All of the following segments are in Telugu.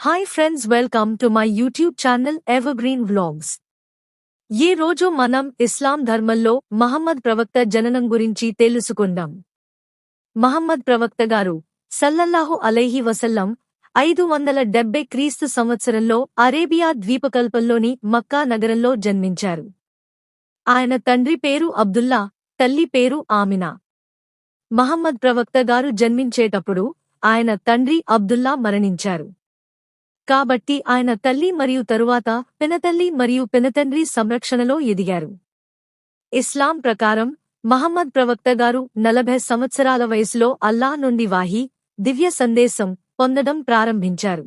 Hi friends, welcome to my YouTube channel evergreen vlogs. ఈ రోజు మనం ఇస్లాం ధర్మంలో మహమ్మద్ ప్రవక్త జననం గురించి తెలుసుకుందాం. మహమ్మద్ ప్రవక్త గారు సల్లల్లాహు అలైహి వసల్లం 570 క్రీస్తు సంవత్సరంలో అరేబియా ద్వీపకల్పంలోని మక్కా నగరంలో జన్మించారు. ఆయన తండ్రి పేరు అబ్దుల్లా, తల్లి పేరు ఆమినా. మహమ్మద్ ప్రవక్త గారు జన్మించేటప్పుడు ఆయన తండ్రి అబ్దుల్లా మరణించారు. కాబట్టి ఆయన తల్లి మరియు తరువాత పినతల్లి మరియు పినతండ్రి సంరక్షణలో ఎదిగారు. ఇస్లాం ప్రకారం మహమ్మద్ ప్రవక్త గారు 40 సంవత్సరాల వయసులో అల్లాహ్ నుండి వాహీ, దివ్య సందేశం పొందడం ప్రారంభించారు.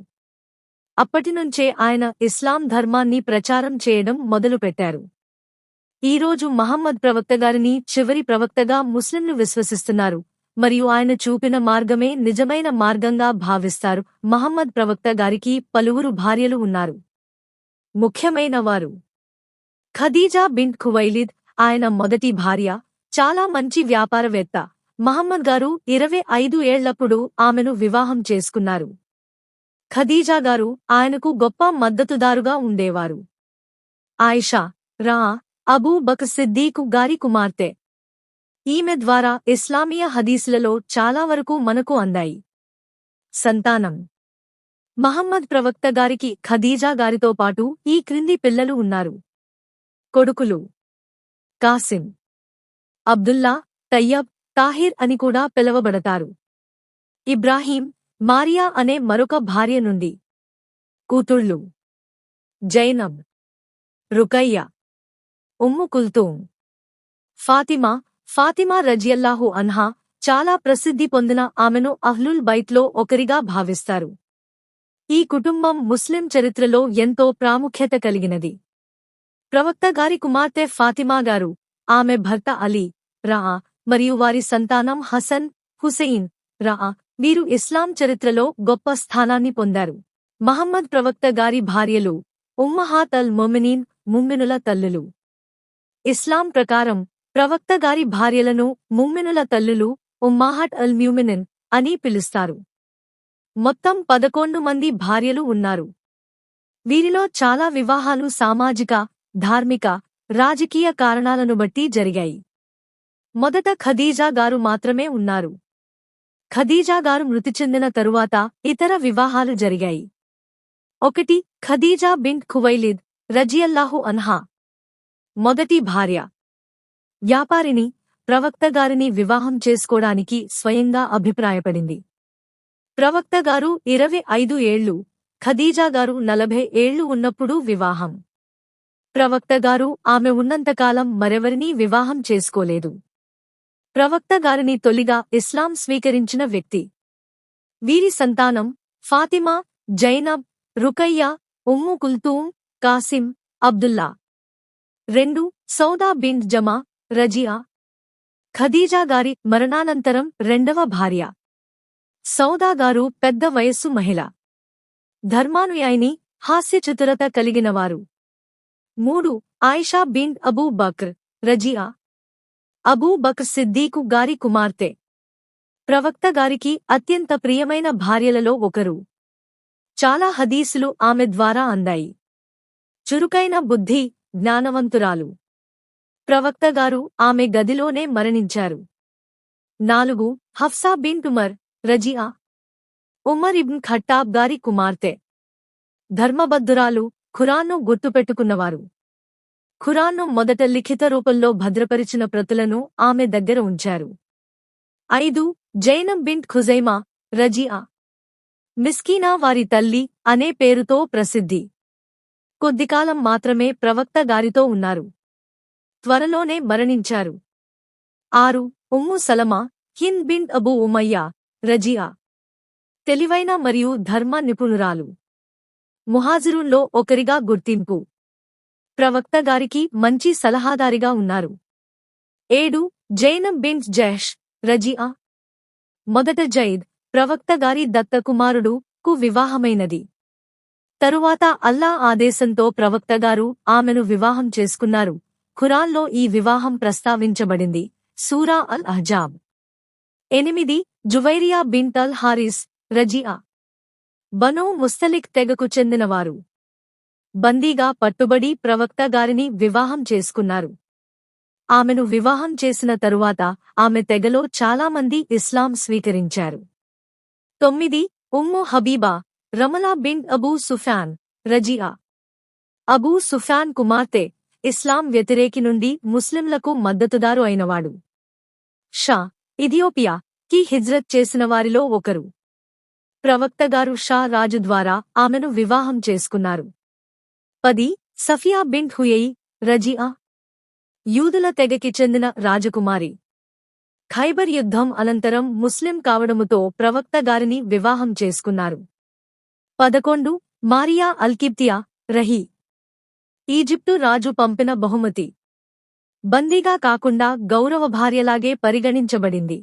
అప్పటినుంచే ఆయన ఇస్లాం ధర్మాన్ని ప్రచారం చేయడం మొదలుపెట్టారు. ఈరోజు మహమ్మద్ ప్రవక్త గారిని చివరి ప్రవక్తగా ముస్లింలు విశ్వసిస్తున్నారు మరియు ఆయన చూపిన మార్గమే నిజమైన మార్గంగా భావిస్తారు. మహమ్మద్ ప్రవక్త గారికి పలువురు భార్యలు ఉన్నారు. ముఖ్యమైన వారు ఖదీజా బింట్ ఖువైలిద్, ఆయన మొదటి భార్య. చాలా మంచి వ్యాపారవేత్త. మహమ్మద్ గారు 25 ఏళ్లప్పుడు ఆమెను వివాహం చేసుకున్నారు. ఖదీజా గారు ఆయనకు గొప్ప మద్దతుదారుగా ఉండేవారు. ఆయిషా రా అబూ బకర్ సిద్దీకు గారి కుమార్తె. ఈమె ద్వారా ఇస్లామీయ హదీసులలో చాలా వరకు మనకు అందాయి. సంతానం మహమ్మద్ ప్రవక్త గారికి ఖదీజా గారితో పాటు ఈ క్రింది పిల్లలు ఉన్నారు. కొడుకులు కాసిం, అబ్దుల్లా, తయ్యబ్, తాహిర్ అని కూడా పిలవబడతారు. ఇబ్రాహీం, మారియా అనే మరొక భార్య నుండి. కూతుళ్ళు జైనబ్, రుకయ్య, ఉమ్ము కుల్తూమ్, ఫాతిమా రజియల్లాహు అన్హా. చాలా ప్రసిద్ధి పొందిన ఆమెను అహ్లుల్ బైత్లో ఒకరిగా భావిస్తారు. ఈ కుటుంబం ముస్లిం చరిత్రలో ఎంతో ప్రాముఖ్యత కలిగినది. ప్రవక్త గారి కుమార్తె ఫాతిమా గారు, ఆమె భర్త అలీ రఆ మరియు వారి సంతానం హసన్, హుసెయిన్ రఆ వీరు ఇస్లాం చరిత్రలో గొప్ప స్థానాన్ని పొందారు. మహమ్మద్ ప్రవక్త గారి భార్యలు ఉమ్మహాత్ అల్ మొమినీన్, ముమ్మినుల తల్లులు. ఇస్లాం ప్రకారం ప్రవక్త గారి భార్యలను ముమ్మినుల తల్లులు, ఉమ్మాహట్ అల్ మ్యూమినిన్ అని పిలుస్తారు. మొత్తం 11 మంది భార్యలు ఉన్నారు. వీరిలో చాలా వివాహాలు సామాజిక, ధార్మిక, రాజకీయ కారణాలను బట్టి జరిగాయి. మొదట ఖదీజా గారు మాత్రమే ఉన్నారు. ఖదీజా గారు మృతి చెందిన తరువాత ఇతర వివాహాలు జరిగాయి. 1 ఖదీజా బింట్ ఖువైలిద్ రజియల్లాహు అన్హా. మొదటి భార్య. వ్యాపారిని, ప్రవక్త గారిని వివాహం చేసుకోవడానికి స్వయంగా అభిప్రాయపడింది. ప్రవక్త గారు 25 ఏళ్లు, ఖదీజా గారు 40 ఏళ్లు ఉన్నప్పుడు వివాహం. ప్రవక్త గారు ఆమె ఉన్నంతకాలం మరెవరినీ వివాహం చేసుకోలేదు. ప్రవక్త గారిని తొలిగా ఇస్లాం స్వీకరించిన వ్యక్తి. వీరి సంతానం ఫాతిమా, జైనబ్, రుకయ్య, ఉమ్ము కుల్తూమ్, కాసిం, అబ్దుల్లా. 2 సౌదా బింట్ జమా, రజియా. ఖదీజా గారి మరణానంతరం రెండవ భార్య. సౌదా గారు పెద్ద వయస్సు మహిళ. ధర్మానుయాయిని, హాస్యచతురత కలిగినవారు. 3 ఆయిషా బింట్ అబూ బక్ర్, రజియా. అబూ బక్ర్ సిద్దీకు గారి కుమార్తె. ప్రవక్త గారికి అత్యంత ప్రియమైన భార్యలలో ఒకరు. చాలా హదీసులు ఆమె ద్వారా అందాయి. చురుకైన బుద్ధి, జ్ఞానవంతురాలు. ప్రవక్త గారు ఆమె గదిలోనే మరణించారు. 4 హఫ్సా బింట్ ఉమర్, రజియా. ఉమర్ ఇబ్న్ ఖట్టాబ్ గారి కుమార్తె. ధర్మబద్ధురాలు, ఖురాన్ను గుర్తుపెట్టుకున్నవారు. ఖురాన్ను మొదట లిఖిత రూపంలో భద్రపరిచిన ప్రతులను ఆమె దగ్గర ఉంచారు. 5 జైనబ్ బింట్ ఖుజైమా, రజియా. మిస్కీనా వారి తల్లి అనే పేరుతో ప్రసిద్ధి. కొద్దికాలం మాత్రమే ప్రవక్త గారితో ఉన్నారు. త్వరలోనే మరణించారు. 6 ఉమ్ము సలమా, హింద్ బింట్ అబూ ఉమయ్యా, రజియా. తెలివైన మరియు ధర్మ నిపుణురాలు. ముహాజిరుల్లో ఒకరిగా గుర్తింపు. ప్రవక్త గారికి మంచి సలహాదారిగా ఉన్నారు. 7 జైనబ్ బింట్ జహ్ష్, రజియా. మొదట జైద్, ప్రవక్త గారి దత్త కుమారుడు కు వివాహమైనది. తరువాత అల్లా ఆదేశంతో ప్రవక్త గారు ఆమెను వివాహం చేసుకున్నారు. ఖురాన్లో ఈ వివాహం ప్రస్తావించబడింది. సూరా అల్ అహ్జాబ్. 8 జువైరియా బింట్ అల్ హారిస్, రజియా. బనూ ముస్తలిక్ తెగకు చెందినవారు. బందీగా పట్టుబడి ప్రవక్త గారిని వివాహం చేసుకున్నారు. ఆమెను వివాహం చేసిన తరువాత ఆమె తెగలో చాలామంది ఇస్లాం స్వీకరించారు. 9. ఉమ్ము హబీబా, రమలా బింట్ అబూ సుఫ్యాన్, రజియా. అబూ సుఫ్యాన్ కుమార్తె, ఇస్లాం వ్యతిరేకి నుండి ముస్లింలకు మద్దతుదారు అయినవాడు. షా, ఇథియోపియా కి హిజ్రత్ చేసిన వారిలో ఒకరు. ప్రవక్తగారు షా రాజు ద్వారా ఆమెను వివాహం చేసుకున్నారు. 10. సఫియా బింట్ హుయై, రజియా. యూదుల తెగకి చెందిన రాజకుమారి. ఖైబర్ యుద్ధం అనంతరం ముస్లిం కావడముతో ప్రవక్తగారిని వివాహం చేసుకున్నారు. 11. మారియా అల్కిబ్తియా, రహీ. ఈజిప్టు రాజు పంపిన బహుమతి. బందీగా కాకుండా గౌరవ భార్యలాగే పరిగణించబడింది.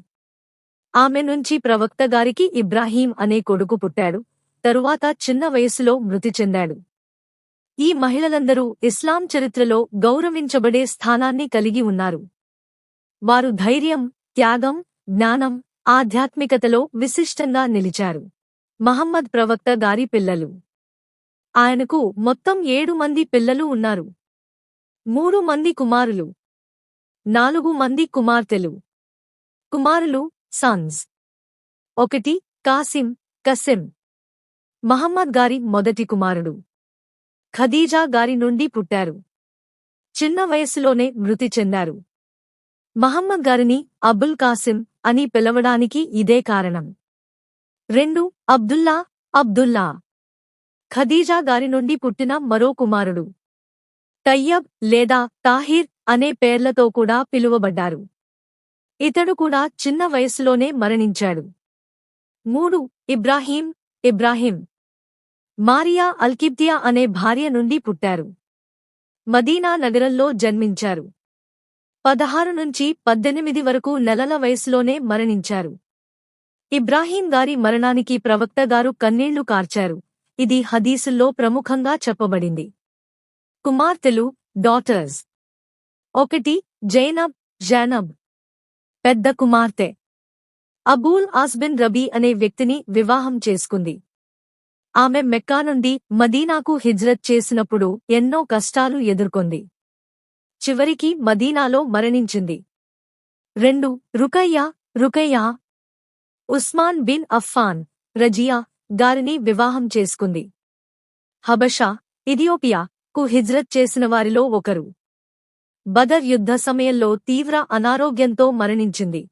ఆమె నుంచి ప్రవక్తగారికి ఇబ్రాహీం అనే కొడుకు పుట్టాడు. తరువాత చిన్న వయసులో మృతి చెందాడు. ఈ మహిళలందరూ ఇస్లాం చరిత్రలో గౌరవించబడే స్థానాన్ని కలిగి ఉన్నారు. వారు ధైర్యం, త్యాగం, జ్ఞానం, ఆధ్యాత్మికతలో విశిష్టంగా నిలిచారు. మహమ్మద్ ప్రవక్త గారి పిల్లలు. ఆయనకు మొత్తం 7 మంది పిల్లలు ఉన్నారు. 3 మంది కుమారులు, 4 మంది కుమార్తెలు. కుమారులు సన్స్. 1 కాసిం, కసిం. మహమ్మద్ గారి మొదటి కుమారుడు. ఖదీజా గారి నుండి పుట్టారు. చిన్న వయస్సులోనే మృతి చెందారు. మహమ్మద్ గారిని అబుల్ కాసిం అని పిలవడానికి ఇదే కారణం. 2 అబ్దుల్లా, అబ్దుల్లా. ఖదీజా గారి నుండి పుట్టిన మరో కుమారుడు. తయ్యబ్ లేదా తాహిర్ అనే పేర్లతో కూడా పిలువబడ్డారు. ఇతడు కూడా చిన్న వయస్సులోనే మరణించాడు. 3 ఇబ్రాహీం, ఇబ్రాహీం. మారియా అల్కిబ్తియా అనే భార్య నుండి పుట్టారు. మదీనా నగరంలో జన్మించారు. 16 నుంచి 18 వరకు నెలల వయసులోనే మరణించారు. ఇబ్రాహీం గారి మరణానికి ప్రవక్తగారు కన్నీళ్లు కార్చారు. ఇది హదీసుల్లో ప్రముఖంగా చెప్పబడింది. కుమార్తెలు, డాటర్స్. 1 జైనబ్, జైనబ్. పెద్ద కుమార్తె. అబూల్ ఆస్ బిన్ రబీ అనే వ్యక్తిని వివాహం చేసుకుంది. ఆమె మెక్కా నుండి మదీనాకు హిజ్రత్ చేసినప్పుడు ఎన్నో కష్టాలు ఎదుర్కొంది. చివరికి మదీనాలో మరణించింది. 2 Rukayya, Rukayya. Usman bin Affan, Razia గారిని వివాహం చేసుకుంది. హబషా, ఇథియోపియా కు హిజ్రత్ చేసిన వారిలో ఒకరు. బదర్ యుద్ధ సమయంలో తీవ్ర అనారోగ్యంతో మరణించింది.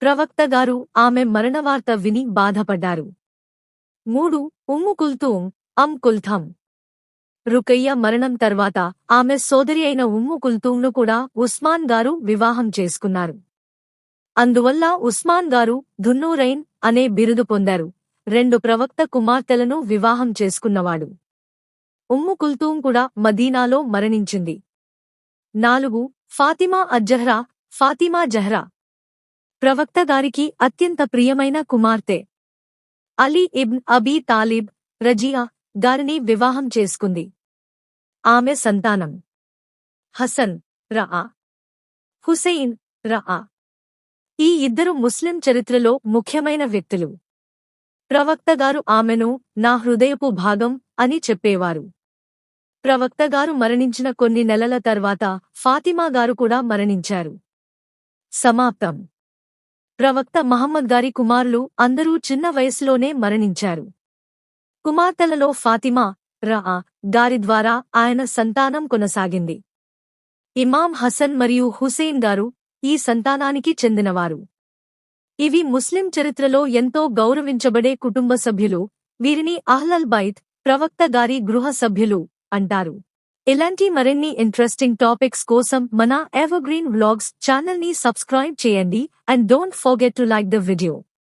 ప్రవక్తగారు ఆమె మరణవార్త విని బాధపడ్డారు. 3 ఉమ్ము కుల్తూం, అమ్ కుల్థం. రుకయ్య మరణం తర్వాత ఆమె సోదరి అయిన ఉమ్ము కుల్తూంను కూడా ఉస్మాన్ గారు వివాహం చేసుకున్నారు. అందువల్ల ఉస్మాన్ గారు ధున్నూరైన్ అనే బిరుదు పొందారు. 2 ప్రవక్త కుమార్తెలను వివాహం చేసుకున్నవాడు. ఉమ్ము కుల్తూం కూడా మదీనాలో మరణించింది. 4 ఫాతిమా అజ్జహ్రా, ఫాతిమా జహ్రా. ప్రవక్తగారికి అత్యంత ప్రియమైన కుమార్తె. అలీ ఇబ్న్ అబీ తాలిబ్, రజియా గారిని వివాహం చేసుకుంది. ఆమె సంతానం హసన్, రఆ. హుసైన్, రఆ. ఈ ఇద్దరు ముస్లిం చరిత్రలో ముఖ్యమైన వ్యక్తులు. ప్రవక్తగారు ఆమెను నా హృదయపు భాగం అని చెప్పేవారు. ప్రవక్తగారు మరణించిన కొన్ని నెలల తర్వాత ఫాతిమా గారు కూడా మరణించారు. సమాప్తం. ప్రవక్త మహమ్మద్ గారి కుమారులు అందరూ చిన్న వయసులోనే మరణించారు. కుమార్తెలలో ఫాతిమా, రఆ గారి ద్వారా ఆయన సంతానం కొనసాగింది. ఇమాం హసన్ మరియు హుసేన్ గారు ఈ సంతానానికి చెందినవారు. ఇవి ముస్లిం చరిత్రలో ఎంతో గౌరవించబడే కుటుంబ సభ్యులు. వీరిని అహ్లల్ బైత్, ప్రవక్త గారి గృహ సభ్యులు అంటారు. ఇలాంటి మరిన్ని ఇంట్రెస్టింగ్ టాపిక్స్ కోసం మన ఎవర్గ్రీన్ వ్లాగ్స్ ఛానల్ ని సబ్స్క్రైబ్ చేయండి and don't forget to like the video.